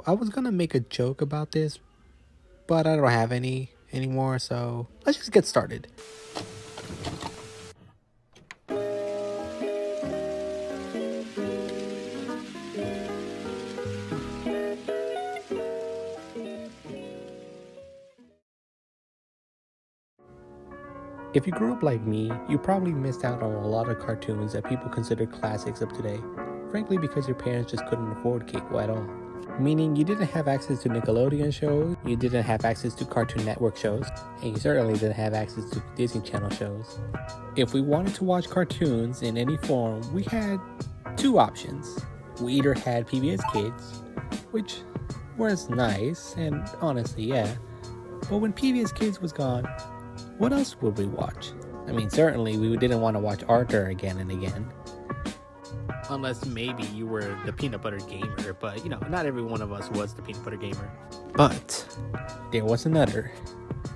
I was gonna make a joke about this, but I don't have any anymore, so let's just get started. If you grew up like me, you probably missed out on a lot of cartoons that people consider classics of today, frankly because your parents just couldn't afford cable at all. Meaning you didn't have access to Nickelodeon shows, you didn't have access to Cartoon Network shows, and you certainly didn't have access to Disney Channel shows. If we wanted to watch cartoons in any form, we had two options. We either had PBS Kids, which was nice, and honestly, yeah. But when PBS Kids was gone, what else would we watch? I mean, certainly we didn't want to watch Arthur again and again. Unless maybe you were the peanut butter gamer, but you know, not every one of us was the peanut butter gamer. But there was another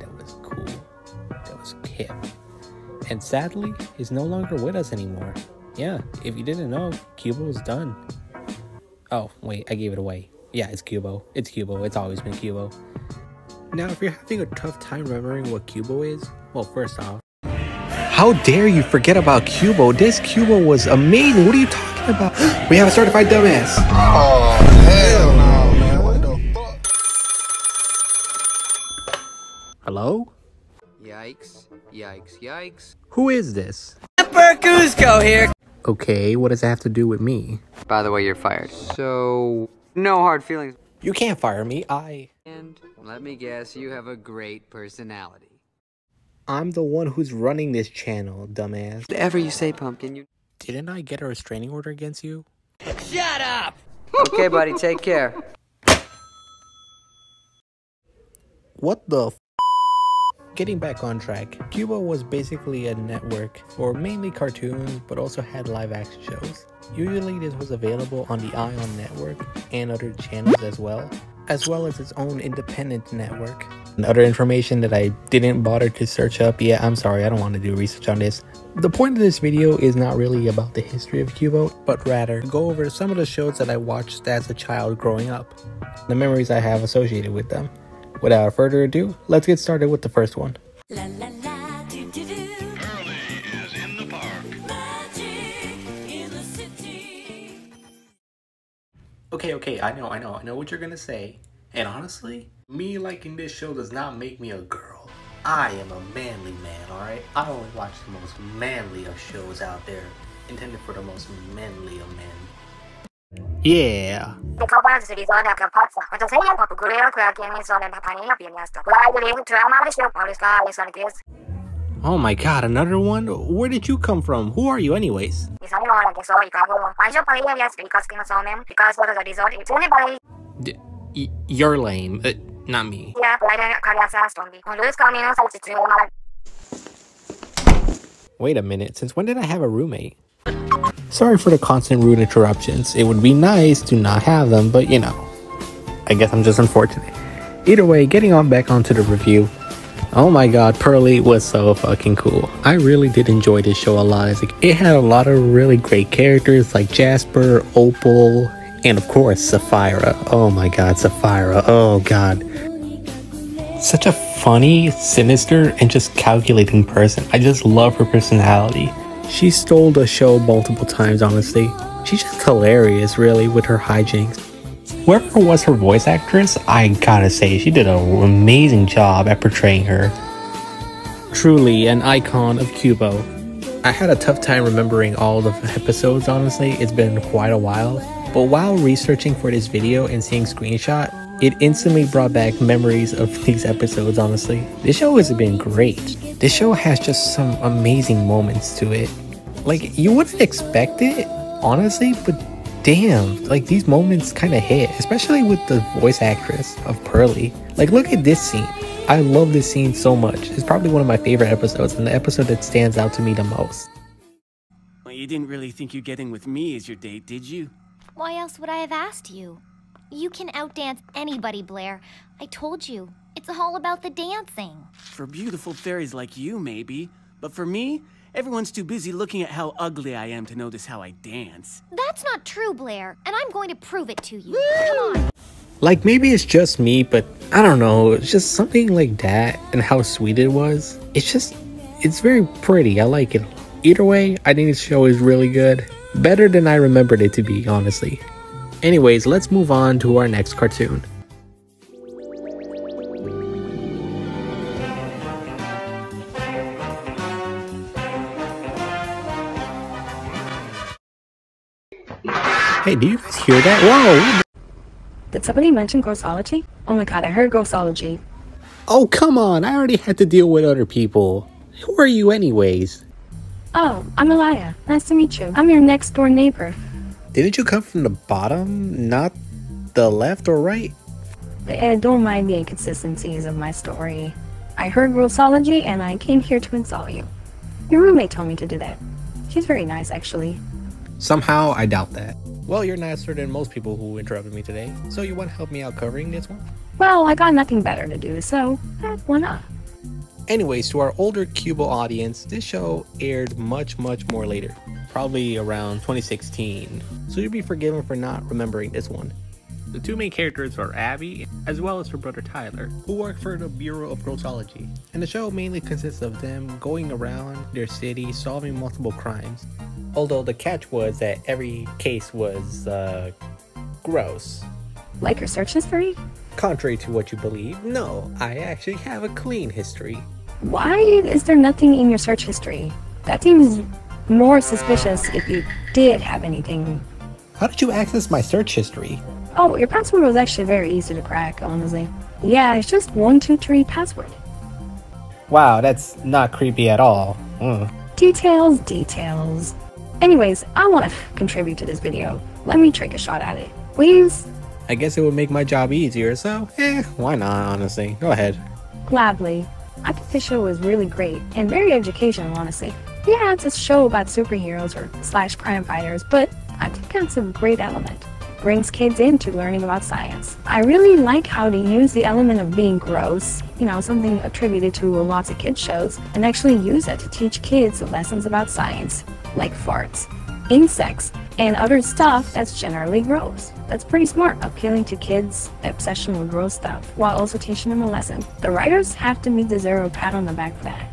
that was cool, that was hip, and sadly is no longer with us anymore. Yeah, if you didn't know, Qubo is done. Oh wait, I gave it away. Yeah, it's Qubo. It's Qubo. It's always been Qubo. Now, if you're having a tough time remembering what Qubo is, well, first off, how dare you forget about Qubo? This Qubo was amazing. What are you talking about? We have a certified dumbass. Oh, hell no, man. What the fuck? Hello? Yikes, yikes, yikes. Who is this? Emperor Cusco here. Okay, what does that have to do with me? By the way, you're fired. So, no hard feelings. You can't fire me. And let me guess, you have a great personality. I'm the one who's running this channel, dumbass. Whatever you say, Pumpkin, you... Didn't I get a restraining order against you? Shut up. Okay, buddy, take care. What the f? Getting back on track, Qubo was basically a network for mainly cartoons, but also had live action shows. Usually this was available on the Ion network and other channels as well as its own independent network. And other information that I didn't bother to search up. Yeah, I'm sorry, I don't want to do research on this. The point of this video is not really about the history of Qubo, but rather go over some of the shows that I watched as a child growing up, the memories I have associated with them. Without further ado, let's get started with the first one. La la la do do do. Curly is in the park. Magic in the city. Okay, I know what you're gonna say. And honestly, me liking this show does not make me a girl. I am a manly man, alright? I only watch the most manly of shows out there, intended for the most manly of men. Yeah. Oh my god, another one? Where did you come from? Who are you anyways? You're lame. Not me. Wait a minute, since when did I have a roommate? Sorry for the constant rude interruptions. It would be nice to not have them, but you know, I guess I'm just unfortunate. Either way, getting on back onto the review. Oh my god, Pearly was so fucking cool. I really did enjoy this show a lot. It had a lot of really great characters like Jasper, Opal, and of course, Sapphira. Oh my god, Sapphira. Oh god. Such a funny, sinister, and just calculating person. I just love her personality. She stole the show multiple times, honestly. She's just hilarious, really, with her hijinks. Whoever was her voice actress, I gotta say, she did an amazing job at portraying her. Truly an icon of Qubo. I had a tough time remembering all the episodes, honestly. It's been quite a while. But while researching for this video and seeing screenshot, it instantly brought back memories of these episodes, honestly. This show has been great. This show has just some amazing moments to it. Like, you wouldn't expect it, honestly, but damn, like these moments kind of hit, especially with the voice actress of Pearly. Like, look at this scene. I love this scene so much. It's probably one of my favorite episodes and the episode that stands out to me the most. Well, you didn't really think you'd get in with me as your date, did you? Why else would I have asked you? You can outdance anybody, Blair. I told you. It's all about the dancing. For beautiful fairies like you, maybe. But for me, everyone's too busy looking at how ugly I am to notice how I dance. That's not true, Blair, and I'm going to prove it to you. Come on. Like, maybe it's just me, but I don't know. It's just something like that and how sweet it was. It's very pretty. I like it. Either way, I think this show is really good. Better than I remembered it to be, honestly. Anyways, let's move on to our next cartoon. Hey, do you guys hear that? Whoa! Did somebody mention grossology? Oh my god, I heard grossology. Oh, come on. I already had to deal with other people. Who are you anyways? Oh, I'm Elia. Nice to meet you. I'm your next door neighbor. Didn't you come from the bottom, not the left or right? Don't mind the inconsistencies of my story. I heard grossology and I came here to insult you. Your roommate told me to do that. She's very nice, actually. Somehow, I doubt that. Well, you're nicer than most people who interrupted me today, so you want to help me out covering this one? Well, I got nothing better to do, so why not? Anyways, to our older Qubo audience, this show aired much more later, probably around 2016, so you'll be forgiven for not remembering this one. The two main characters are Abby, as well as her brother Tyler, who work for the Bureau of Grossology, and the show mainly consists of them going around their city solving multiple crimes. Although the catch was that every case was, gross. Like your search history? Contrary to what you believe, no, I actually have a clean history. Why is there nothing in your search history? That seems more suspicious if you did have anything. How did you access my search history? Oh, your password was actually very easy to crack, honestly. Yeah, it's just 123 password. Wow, that's not creepy at all. Details. Anyways, I want to contribute to this video. Let me take a shot at it, please? I guess it would make my job easier, so why not, honestly? Go ahead. Gladly. I think this show was really great and very educational, honestly. Yeah, it's a show about superheroes or / crime fighters, but I think that's a great element. Brings kids into learning about science. I really like how they use the element of being gross, you know, something attributed to lots of kids shows, and actually use it to teach kids lessons about science, like farts, insects, and other stuff that's generally gross. That's pretty smart, appealing to kids' obsession with gross stuff, while also teaching them a lesson. The writers have to meet the zero pat on the back for that.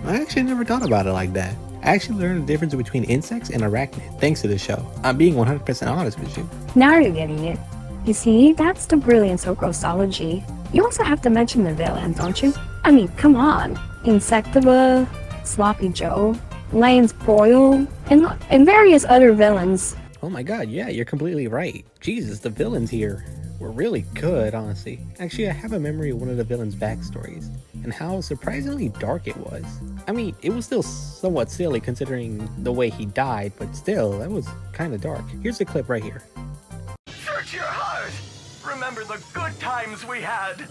I actually never thought about it like that. I actually learned the difference between insects and arachnid thanks to the show. I'm being 100% honest with you. Now you're getting it. You see, that's the brilliance of grossology. You also have to mention the villains, don't you? I mean, come on. Insectable, Sloppy Joe, Lion's Boil, and various other villains. Oh my god, yeah, you're completely right. Jesus, the villains here were really good, honestly. Actually, I have a memory of one of the villains' backstories, and how surprisingly dark it was. I mean, it was still somewhat silly considering the way he died, but still, that was kind of dark. Here's the clip right here. Search your heart! Remember the good times we had!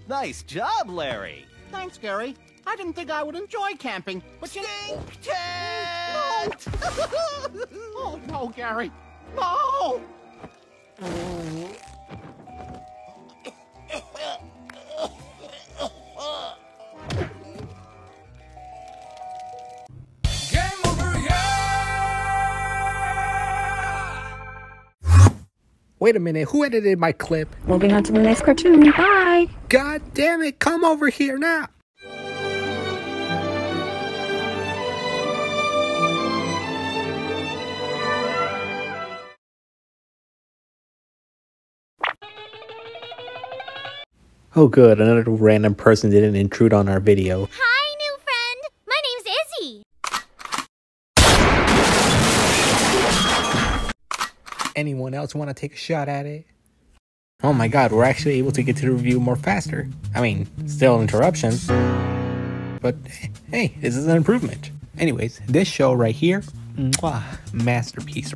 Nice job, Larry. Thanks, Gary. I didn't think I would enjoy camping, but you... Stink tent! Oh, no, Gary. No! Wait a minute, who edited my clip? Moving on to the next cartoon. Bye! God damn it, come over here now! Oh good, another random person didn't intrude on our video. Hi, new friend. My name's Izzy. Anyone else want to take a shot at it? Oh my god, we're actually able to get to the review more faster. I mean, still interruptions. But hey, this is an improvement. Anyways, this show right here, masterpiece.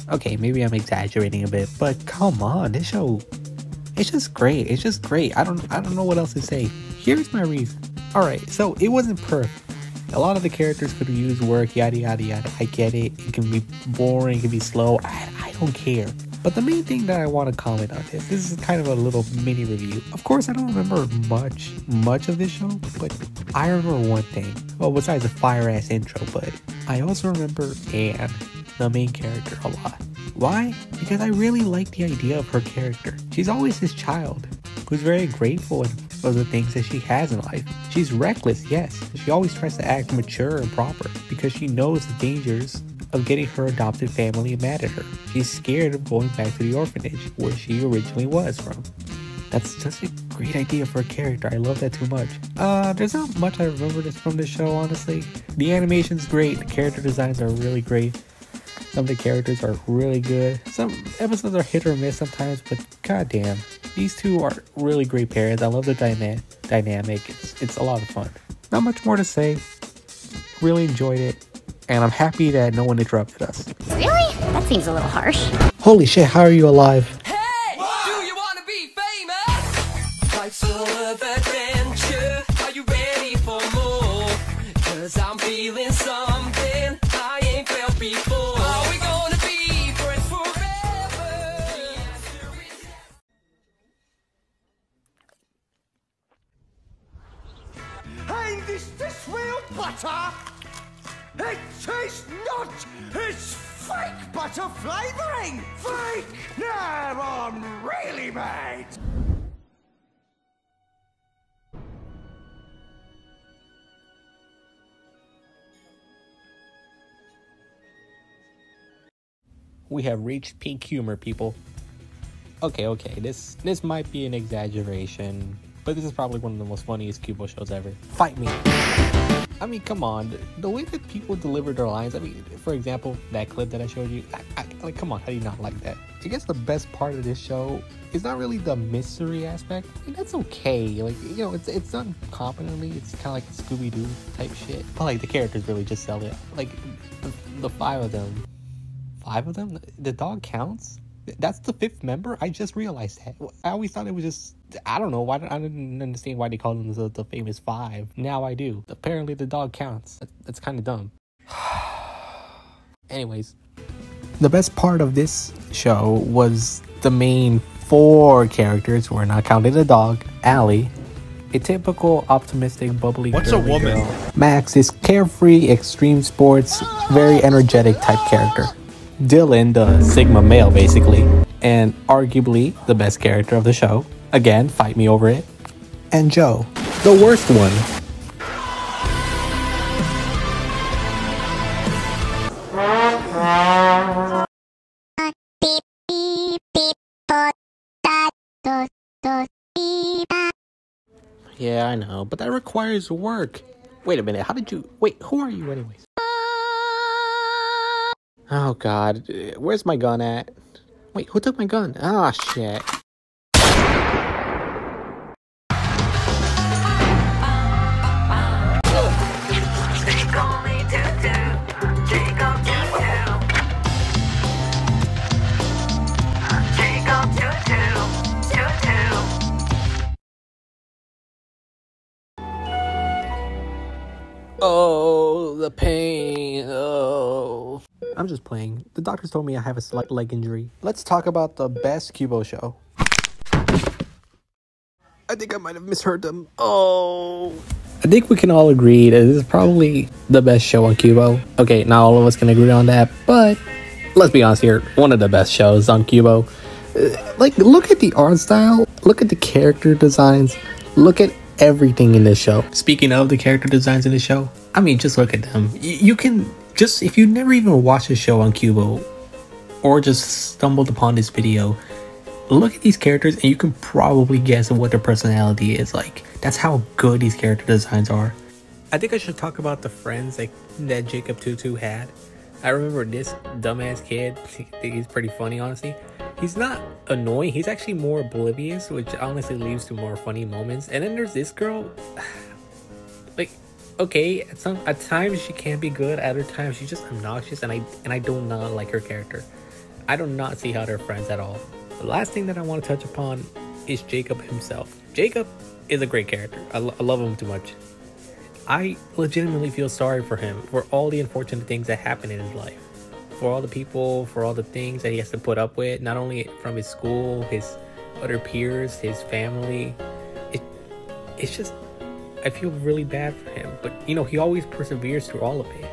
Okay, maybe I'm exaggerating a bit, but come on, this show, it's just great. It's just great. I don't know what else to say. Here's my reason. Alright, so it wasn't perfect. A lot of the characters could use work, yada yada yada. I get it. It can be boring, it can be slow. I don't care. But the main thing that I want to comment on is this is kind of a little mini review. Of course, I don't remember much of this show, but I remember one thing. Well, besides the fire ass intro, but I also remember Anne, the main character, a lot. Why? Because I really like the idea of her character. She's always this child who's very grateful for the things that she has in life. She's reckless, yes. She always tries to act mature and proper because she knows the dangers of getting her adopted family mad at her. She's scared of going back to the orphanage where she originally was from. That's just a great idea for a character. I love that too much. There's not much I remember from this show, honestly. The animation's great. The character designs are really great. Some of the characters are really good. Some episodes are hit or miss sometimes, but goddamn, these two are really great pairs. I love the dynamic. It's a lot of fun. Not much more to say. Really enjoyed it, and I'm happy that no one interrupted us. Really? That seems a little harsh. Holy shit, how are you alive? Hey, do you want to be famous? Life's full of adventure. Are you ready for more? 'Cause I'm feeling something I ain't felt before. Are we gonna be friends forever? Ain't this real butter? It tastes not! It's fake butter flavoring! Fake! Now I'm really mad! We have reached peak humor, people. Okay, this might be an exaggeration, but this is probably one of the most funniest Qubo shows ever. Fight me! I mean, come on, the way that people deliver their lines, I mean, for example, that clip that I showed you, like, come on, how do you not like that? I guess the best part of this show is not really the mystery aspect. I mean, that's okay, like, you know, it's done competently, it's kind of like Scooby-Doo type shit, but like, the characters really just sell it. Like, the five of them, the dog counts? That's the fifth member? I just realized that. I always thought it was just, I don't know, I didn't understand why they called them the famous five. Now I do. Apparently the dog counts. That's kind of dumb. Anyways, the best part of this show was the main four characters. We're not counting the dog. Allie, a typical optimistic, bubbly girly girl. Max is carefree, extreme sports, very energetic type character. Dylan, the Sigma male, basically, and arguably the best character of the show. Again, fight me over it. And Joe, the worst one. Yeah, I know, but that requires work. Wait a minute, wait, who are you anyways? Oh god, where's my gun at? Wait, who took my gun? Ah, shit. Oh, the pain. Oh. I'm just playing. The doctors told me I have a slight leg injury. Let's talk about the best Qubo show. I think I might have misheard them. Oh. I think we can all agree that this is probably the best show on Qubo. Okay, not all of us can agree on that, but let's be honest here. One of the best shows on Qubo. Like, look at the art style. Look at the character designs. Look at everything in this show. Speaking of the character designs in the show, I mean, just look at them. You can just, if you never even watched a show on Qubo or just stumbled upon this video, look at these characters and you can probably guess what their personality is like. That's how good these character designs are. I think I should talk about the friends that Jacob Tutu had. I remember this dumbass kid. He's pretty funny, honestly. He's not annoying. He's actually more oblivious, which honestly leads to more funny moments. And then there's this girl. Like, okay, at times she can be good. At other times she's just obnoxious, and I do not like her character. I do not see how they're friends at all. The last thing that I want to touch upon is Jacob himself. Jacob is a great character. I love him too much. I legitimately feel sorry for him for all the unfortunate things that happen in his life. For all the people, for all the things that he has to put up with, not only from his school, his other peers, his family. It's just, I feel really bad for him. But, you know, he always perseveres through all of it.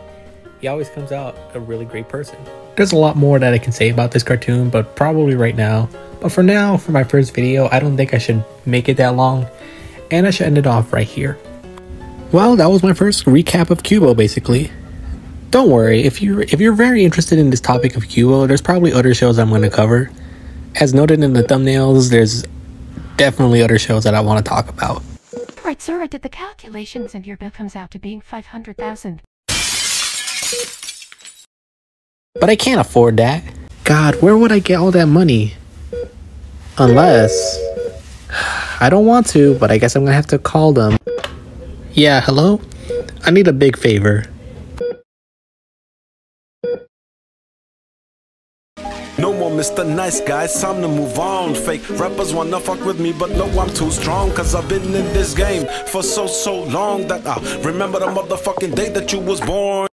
he always comes out a really great person. There's a lot more that I can say about this cartoon, but probably right now. But for now, for my first video, I don't think I should make it that long, and I should end it off right here. Well, that was my first recap of Qubo, basically. Don't worry, if you're very interested in this topic of Qubo, there's probably other shows I'm going to cover. As noted in the thumbnails, there's definitely other shows that I want to talk about. Right, sir, I did the calculations and your bill comes out to being $500,000. But I can't afford that. God, where would I get all that money? Unless... I don't want to, but I guess I'm gonna have to call them. Yeah, hello? I need a big favor. No more Mr. Nice Guys, time to move on. Fake rappers wanna fuck with me, but no, I'm too strong. Cause I've been in this game for so long that I remember the motherfucking day that you was born.